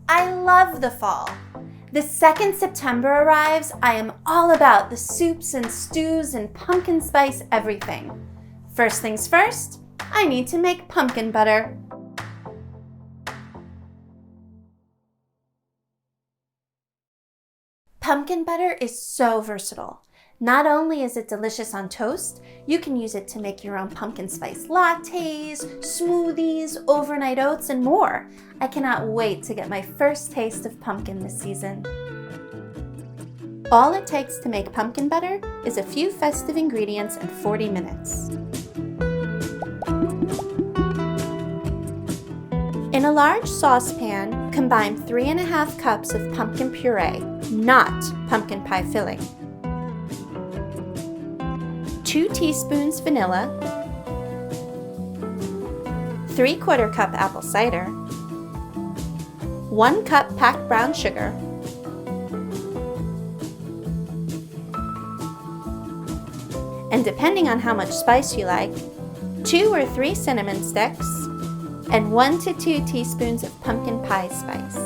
I love the fall. The second September arrives, I am all about the soups and stews and pumpkin spice everything. First things first, I need to make pumpkin butter. Pumpkin butter is so versatile. Not only is it delicious on toast, you can use it to make your own pumpkin spice lattes, smoothies, overnight oats, and more. I cannot wait to get my first taste of pumpkin this season. All it takes to make pumpkin butter is a few festive ingredients and 40 minutes. In a large saucepan, combine 3½ cups of pumpkin puree, not pumpkin pie filling, 2 teaspoons vanilla, 3/4 cup apple cider, 1 cup packed brown sugar, and depending on how much spice you like, 2 or 3 cinnamon sticks, and 1 to 2 teaspoons of pumpkin pie spice.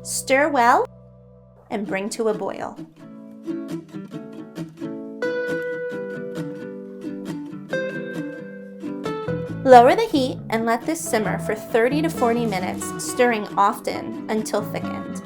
Stir well and bring to a boil. Lower the heat and let this simmer for 30 to 40 minutes, stirring often until thickened.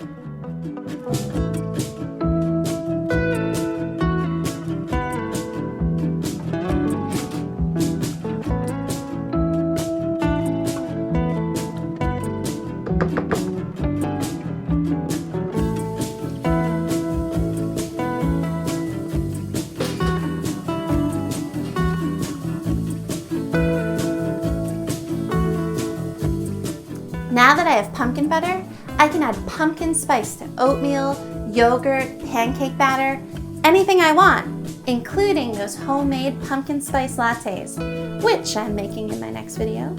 Now that I have pumpkin butter, I can add pumpkin spice to oatmeal, yogurt, pancake batter, anything I want, including those homemade pumpkin spice lattes, which I'm making in my next video.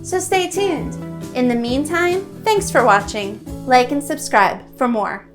So stay tuned. In the meantime, thanks for watching. Like and subscribe for more.